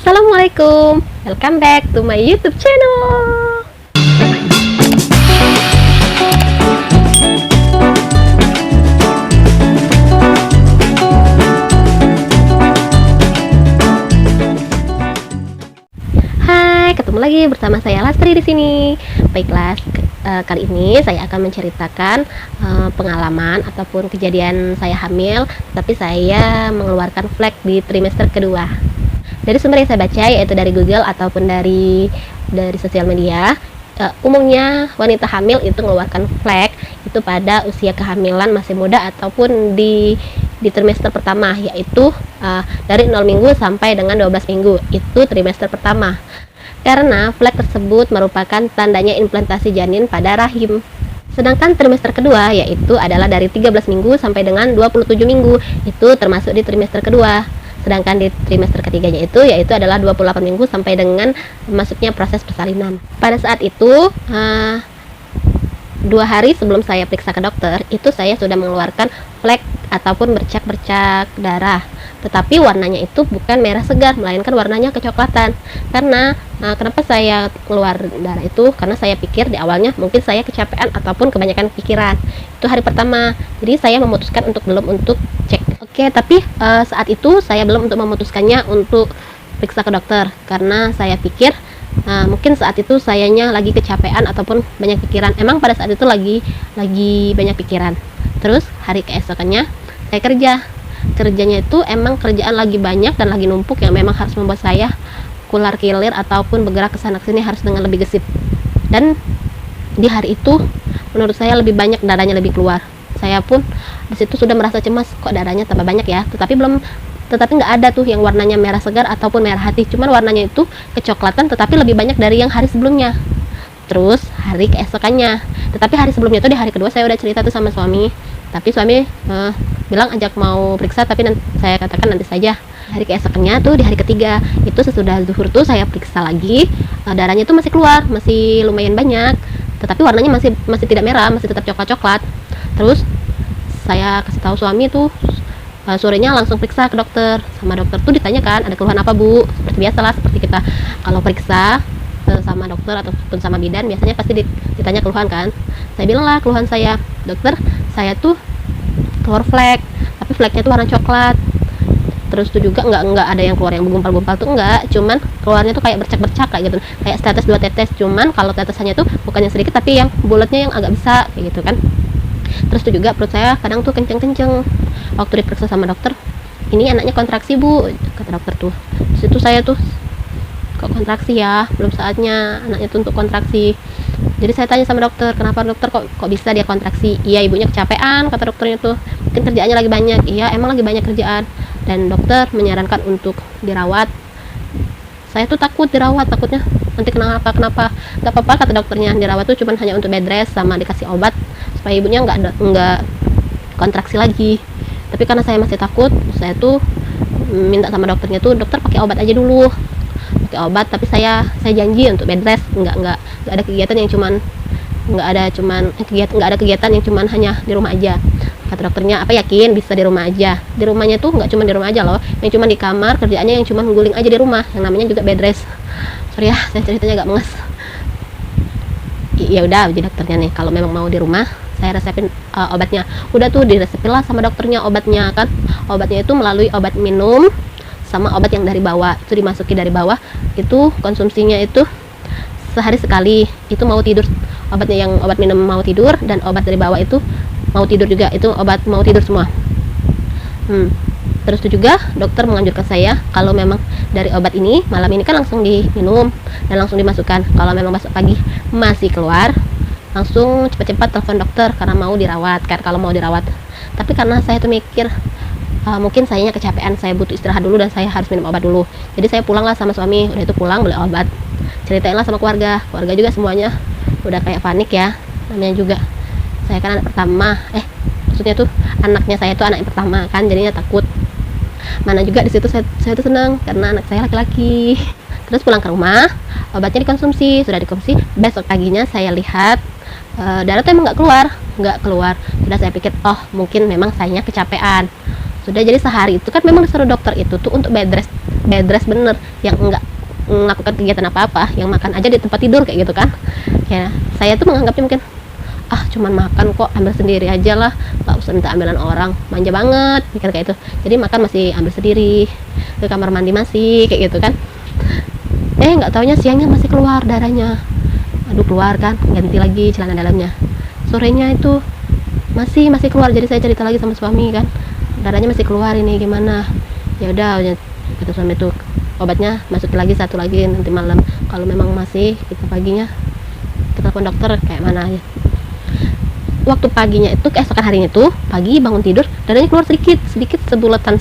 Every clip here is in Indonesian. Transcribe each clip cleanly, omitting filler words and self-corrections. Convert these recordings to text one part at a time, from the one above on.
Assalamualaikum, welcome back to my YouTube channel. Hai, ketemu lagi bersama saya Lastri di sini. Baiklah, kali ini saya akan menceritakan pengalaman ataupun kejadian saya hamil, tapi saya mengeluarkan flek di trimester kedua. Dari sumber yang saya baca, yaitu dari Google ataupun dari sosial media, umumnya wanita hamil itu mengeluarkan flek itu pada usia kehamilan masih muda ataupun di trimester pertama, yaitu dari 0 minggu sampai dengan 12 minggu, itu trimester pertama. Karena flek tersebut merupakan tandanya implantasi janin pada rahim. Sedangkan trimester kedua yaitu adalah dari 13 minggu sampai dengan 27 minggu, itu termasuk di trimester kedua. Sedangkan di trimester ketiganya yaitu adalah 28 minggu sampai dengan masuknya proses persalinan. Pada saat itu 2 hari sebelum saya periksa ke dokter, itu saya sudah mengeluarkan flek ataupun bercak-bercak darah. Tetapi warnanya itu bukan merah segar, melainkan warnanya kecoklatan. Karena kenapa saya keluar darah itu? Karena saya pikir di awalnya mungkin saya kecapean ataupun kebanyakan pikiran. Itu hari pertama. Jadi saya memutuskan belum untuk cek. Oke, tapi saat itu saya belum untuk memutuskannya untuk periksa ke dokter, karena saya pikir mungkin saat itu sayanya lagi kecapean ataupun banyak pikiran. Emang pada saat itu lagi banyak pikiran. Terus hari keesokannya saya kerjanya itu emang kerjaan lagi banyak dan lagi numpuk yang memang harus membuat saya kular kilir ataupun bergerak ke sana sini harus dengan lebih gesit. Dan di hari itu menurut saya lebih banyak darahnya lebih keluar. Saya pun di situ sudah merasa cemas, kok darahnya tambah banyak ya. Tetapi nggak ada tuh yang warnanya merah segar ataupun merah hati, cuman warnanya itu kecoklatan, tetapi lebih banyak dari yang hari sebelumnya. Terus hari keesokannya, tetapi hari sebelumnya itu di hari kedua saya udah cerita tuh sama suami, tapi suami bilang ajak mau periksa, tapi saya katakan nanti saja. Hari keesokannya tuh di hari ketiga itu sesudah zuhur tuh saya periksa lagi, darahnya tuh masih keluar, masih lumayan banyak, tetapi warnanya masih tidak merah, masih tetap coklat-coklat. Terus saya kasih tahu suami tuh, sorenya langsung periksa ke dokter. Sama dokter tuh ditanyakan ada keluhan apa bu, seperti biasalah, seperti kita kalau periksa sama dokter ataupun sama bidan biasanya pasti ditanya keluhan kan. Saya bilang lah keluhan saya, dokter saya tuh keluar flek, tapi fleknya tuh warna coklat. Terus tuh juga nggak ada yang keluar yang bergumpal-gumpal tuh, enggak, cuman keluarnya tuh kayak bercak-bercak kayak gitu, kayak setetes 2 tetes. Cuman kalau tetesannya tuh bukannya sedikit, tapi yang bulatnya yang agak besar kayak gitu kan. Terus tuh juga perut saya kadang tuh kenceng-kenceng. Waktu diperiksa sama dokter, ini anaknya kontraksi bu, kata dokter tuh. Terus itu saya tuh, kok kontraksi ya, belum saatnya anaknya tuh untuk kontraksi. Jadi saya tanya sama dokter, kenapa dokter kok bisa dia kontraksi? Iya, ibunya kecapean, kata dokternya tuh, mungkin kerjaannya lagi banyak. Iya, emang lagi banyak kerjaan. Dan dokter menyarankan untuk dirawat. Saya tuh takut dirawat, takutnya nanti kenapa. Gak apa-apa, kata dokternya, dirawat tuh cuman hanya untuk bed rest sama dikasih obat supaya ibunya nggak kontraksi lagi. Tapi karena saya masih takut, saya tuh minta sama dokternya tuh, dokter pakai obat aja dulu, pakai obat, tapi saya janji untuk bed rest, nggak ada kegiatan yang cuman nggak ada kegiatan yang cuman hanya di rumah aja. Kata dokternya, apa yakin bisa di rumah aja? Di rumahnya tuh nggak cuma di rumah aja loh, yang cuma di kamar, kerjaannya yang cuma guling aja di rumah, yang namanya juga bed rest. Sorry ya, saya ceritanya agak menges. Ya udah, uji dokternya nih, kalau memang mau di rumah saya resepin obatnya. Udah tuh diresepin lah sama dokternya obatnya kan. Obatnya itu melalui obat minum sama obat yang dari bawah, itu dimasuki dari bawah. Itu konsumsinya itu sehari sekali. Itu mau tidur, obatnya yang obat minum mau tidur, dan obat dari bawah itu mau tidur juga. Itu obat mau tidur semua. Terus itu juga dokter menganjurkan saya kalau memang dari obat ini malam ini kan langsung diminum dan langsung dimasukkan. Kalau memang besok pagi masih keluar, langsung cepat-cepat telepon dokter karena mau dirawat kan, kalau mau dirawat. Tapi karena saya tuh mikir mungkin sayanya kecapean, saya butuh istirahat dulu dan saya harus minum obat dulu. Jadi saya pulang lah sama suami, udah itu pulang beli obat, ceritain lah sama keluarga juga semuanya udah kayak panik ya, namanya juga saya kan anak pertama, maksudnya tuh anaknya saya tuh anak yang pertama kan, jadinya takut. Mana juga di situ saya tuh seneng karena anak saya laki-laki. Terus pulang ke rumah, obatnya dikonsumsi, sudah dikonsumsi. Besok paginya saya lihat darah tuh emang nggak keluar. Sudah saya pikir, oh mungkin memang sayanya kecapean. Sudah, jadi sehari itu kan memang disuruh dokter itu tuh untuk bed rest bener, yang enggak melakukan kegiatan apa-apa, yang makan aja di tempat tidur kayak gitu kan. Ya saya tuh menganggapnya mungkin cuman makan kok, ambil sendiri aja lah, nggak usah minta ambilan orang, manja banget mikir kayak itu. Jadi makan masih ambil sendiri, ke kamar mandi masih kayak gitu kan. Nggak taunya siangnya masih keluar darahnya. Aduh, keluar kan, ganti lagi celana dalamnya. Sorenya itu masih keluar. Jadi saya cerita lagi sama suami kan, darahnya masih keluar, ini gimana. Ya udah, kata suami itu obatnya masuk lagi, satu lagi nanti malam. Kalau memang masih, kita paginya kita telepon dokter kayak mana aja. Waktu paginya itu, keesokan harinya itu pagi bangun tidur, darahnya keluar sedikit sebulatan.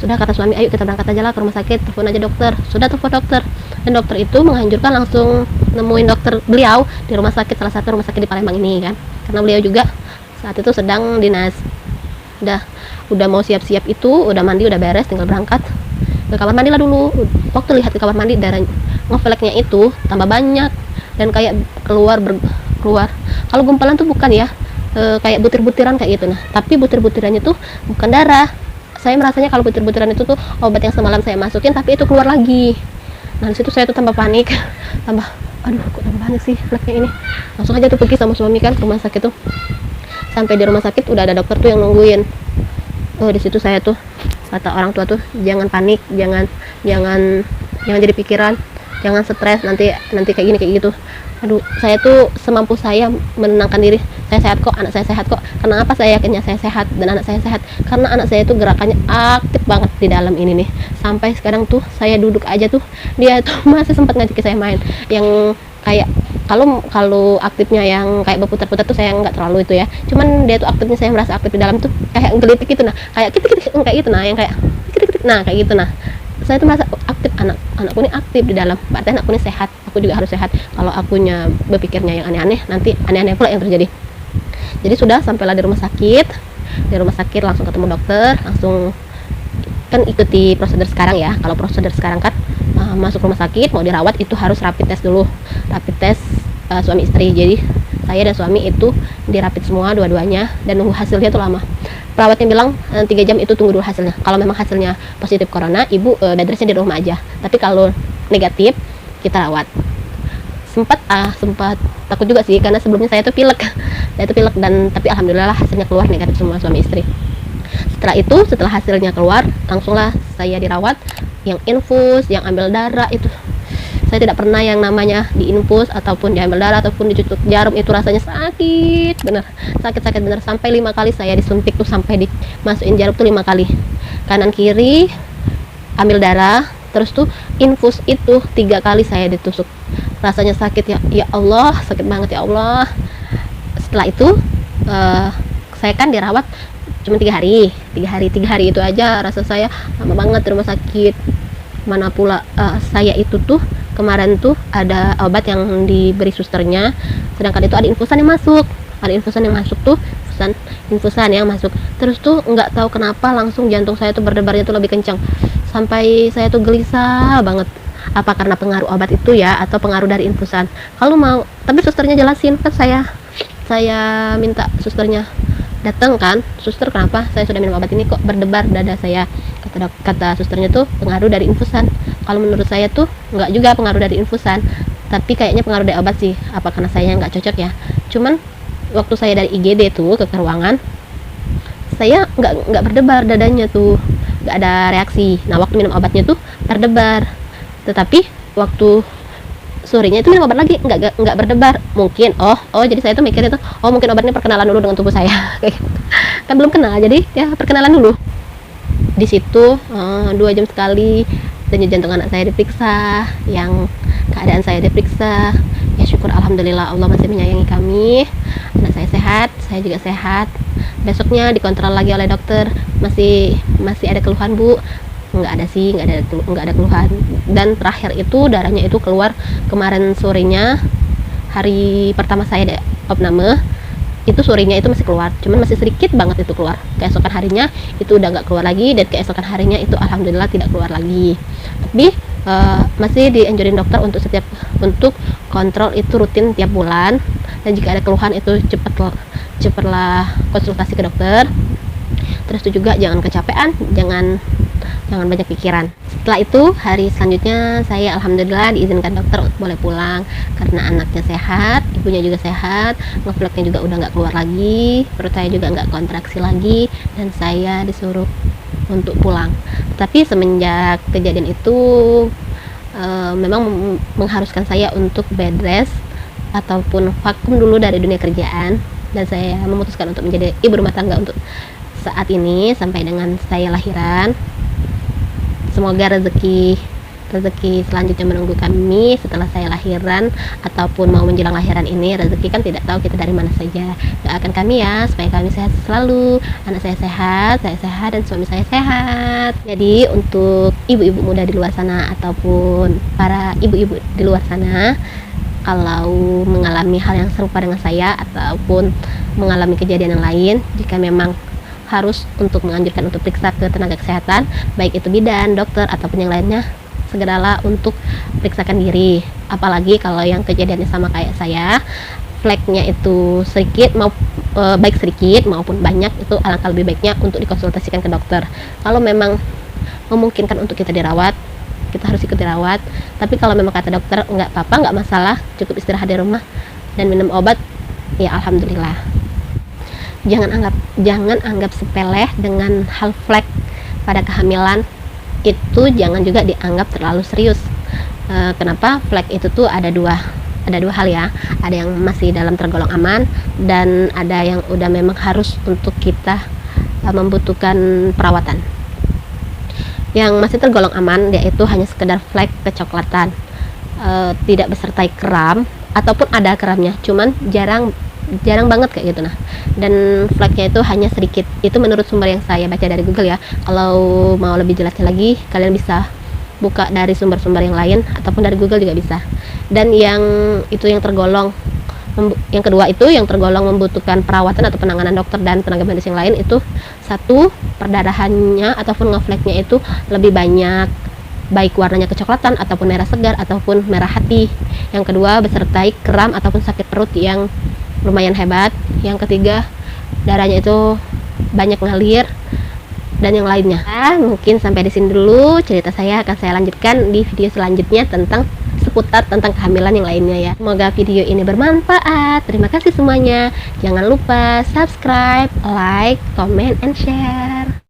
Sudah, kata suami, ayo kita berangkat aja lah ke rumah sakit, telepon aja dokter. Sudah, telepon dokter, dan dokter itu menganjurkan langsung nemuin dokter beliau di rumah sakit, salah satu rumah sakit di Palembang ini kan, karena beliau juga saat itu sedang dinas. Udah mau siap-siap itu, udah mandi, udah beres, tinggal berangkat ke kamar mandi lah dulu. Waktu lihat di kamar mandi, darah ngefleknya itu tambah banyak dan kayak keluar. Kalau gumpalan tuh bukan ya, kayak butir-butiran kayak gitu. Nah, tapi butir-butirannya tuh bukan darah. Saya merasanya kalau butir-butiran itu tuh obat yang semalam saya masukin, tapi itu keluar lagi. Nah, disitu saya tuh tambah panik, aduh kok tambah panik sih fleknya ini. Langsung aja tuh pergi sama suami kan ke rumah sakit tuh. Sampai di rumah sakit udah ada dokter tuh yang nungguin. Di situ saya tuh, kata orang tua tuh, jangan panik, jangan jadi pikiran, jangan stres, nanti kayak gini kayak gitu. Aduh, saya tuh semampu saya menenangkan diri. Saya sehat kok, anak saya sehat kok. Kenapa saya yakinnya saya sehat dan anak saya sehat? Karena anak saya tuh gerakannya aktif banget di dalam ini nih. Sampai sekarang tuh saya duduk aja tuh, dia tuh masih sempat ngajakin saya main. Yang kayak kalau aktifnya yang kayak berputar-putar tuh saya nggak terlalu itu ya. Cuman dia tuh aktifnya, saya merasa aktif di dalam tuh kayak gelitik gitu, nah, kayak kitik kayak gitu, nah, yang kayak kitik nah kayak gitu. Nah, saya tuh merasa aktif, anakku ini aktif di dalam, berarti anakku ini sehat, aku juga harus sehat. Kalau akunya berpikirnya yang aneh-aneh, nanti aneh-aneh pula yang terjadi. Jadi sudah, sampailah di rumah sakit langsung ketemu dokter, langsung kan ikuti prosedur sekarang ya. Kalau prosedur sekarang kan masuk rumah sakit mau dirawat itu harus rapid test dulu, suami istri. Jadi saya dan suami itu dirapid semua dua-duanya, dan nunggu hasilnya tuh lama. Perawatnya bilang 3 jam itu tunggu dulu hasilnya. Kalau memang hasilnya positif corona, ibu bed restnya di rumah aja. Tapi kalau negatif, kita rawat. Sempat takut juga sih, karena sebelumnya saya tuh pilek dan tapi alhamdulillah hasilnya keluar negatif semua, suami istri. Setelah hasilnya keluar, langsunglah saya dirawat. Yang infus, yang ambil darah itu saya tidak pernah yang namanya diinfus ataupun diambil darah ataupun dicucuk jarum, itu rasanya sakit bener, sakit bener. Sampai 5 kali saya disuntik tuh, sampai dimasukin jarum tuh 5 kali, kanan kiri ambil darah, terus tuh infus itu 3 kali saya ditusuk. Rasanya sakit ya Allah, sakit banget ya Allah. Setelah itu saya kan dirawat cuma 3 hari itu aja. Rasa saya lama banget di rumah sakit. Mana pula saya itu tuh kemarin tuh ada obat yang diberi susternya, sedangkan itu ada infusan yang masuk tuh, infusan yang masuk. Terus tuh nggak tahu kenapa langsung jantung saya tuh berdebarnya tuh lebih kencang, sampai saya tuh gelisah banget. Apa karena pengaruh obat itu ya, atau pengaruh dari infusan? Kalau mau, tapi susternya jelasin kan, saya minta susternya datang kan, suster kenapa saya sudah minum obat ini kok berdebar dada saya. Kata susternya tuh pengaruh dari infusan. Kalau menurut saya tuh nggak juga pengaruh dari infusan, tapi kayaknya pengaruh dari obat sih. Apa karena saya nggak cocok ya? Cuman waktu saya dari IGD tuh ke ruangan, saya nggak berdebar dadanya tuh, nggak ada reaksi. Nah, waktu minum obatnya tuh berdebar, tetapi waktu sorenya itu minum obat lagi nggak berdebar. Mungkin jadi saya tuh mikirnya tuh mungkin obatnya perkenalan dulu dengan tubuh saya. Kan belum kenal, jadi ya perkenalan dulu. Di situ 2 jam sekali denyut jantung anak saya diperiksa, yang keadaan saya diperiksa. Ya syukur alhamdulillah, Allah masih menyayangi kami. Anak saya sehat, saya juga sehat. Besoknya dikontrol lagi oleh dokter, masih ada keluhan bu? Nggak ada keluhan. Dan terakhir itu darahnya itu keluar kemarin sorenya, hari pertama saya opname itu, sorenya itu masih keluar, cuman masih sedikit banget itu keluar. Keesokan harinya itu udah nggak keluar lagi, dan keesokan harinya itu alhamdulillah tidak keluar lagi. Tapi masih dianjurin dokter untuk kontrol itu rutin tiap bulan, dan jika ada keluhan itu cepatlah konsultasi ke dokter. Terus itu juga jangan kecapean, jangan banyak pikiran. Setelah itu hari selanjutnya saya alhamdulillah diizinkan dokter boleh pulang karena anaknya sehat, ibunya juga sehat, ngefleknya juga udah nggak keluar lagi, perut saya juga nggak kontraksi lagi, dan saya disuruh untuk pulang. Tapi semenjak kejadian itu memang mengharuskan saya untuk bed rest ataupun vakum dulu dari dunia kerjaan, dan saya memutuskan untuk menjadi ibu rumah tangga untuk saat ini sampai dengan saya lahiran. Semoga rezeki selanjutnya menunggu kami setelah saya lahiran ataupun mau menjelang lahiran ini. Rezeki kan tidak tahu kita dari mana saja. Doakan kami ya supaya kami sehat selalu, anak saya sehat dan suami saya sehat. Jadi untuk ibu-ibu muda di luar sana ataupun para ibu-ibu di luar sana, kalau mengalami hal yang serupa dengan saya ataupun mengalami kejadian yang lain, jika memang harus untuk menganjurkan untuk periksa ke tenaga kesehatan, baik itu bidan, dokter ataupun yang lainnya, segeralah untuk periksakan diri. Apalagi kalau yang kejadiannya sama kayak saya, fleknya itu sedikit baik sedikit maupun banyak, itu alangkah lebih baiknya untuk dikonsultasikan ke dokter. Kalau memang memungkinkan untuk kita dirawat, kita harus ikut dirawat. Tapi kalau memang kata dokter nggak apa-apa, nggak masalah, cukup istirahat di rumah dan minum obat, ya alhamdulillah. Jangan anggap sepele dengan hal flek pada kehamilan. Itu jangan juga dianggap terlalu serius. Kenapa? Flek itu tuh ada dua hal ya. Ada yang masih dalam tergolong aman, dan ada yang udah memang harus untuk kita membutuhkan perawatan. Yang masih tergolong aman yaitu hanya sekedar flek kecoklatan, tidak besertai kram ataupun ada kramnya, cuman jarang banget kayak gitu. Nah, dan fleknya itu hanya sedikit. Itu menurut sumber yang saya baca dari Google ya. Kalau mau lebih jelasnya lagi, kalian bisa buka dari sumber-sumber yang lain ataupun dari Google juga bisa. Dan yang kedua itu yang tergolong membutuhkan perawatan atau penanganan dokter dan tenaga medis yang lain, itu satu, perdarahannya ataupun ngefleknya itu lebih banyak, baik warnanya kecoklatan ataupun merah segar ataupun merah hati. Yang kedua, besertai kram ataupun sakit perut yang lumayan hebat. Yang ketiga, darahnya itu banyak ngalir, dan yang lainnya. Mungkin sampai di sini dulu cerita saya. Akan saya lanjutkan di video selanjutnya tentang seputar tentang kehamilan yang lainnya ya. Semoga video ini bermanfaat. Terima kasih semuanya. Jangan lupa subscribe, like, comment, and share.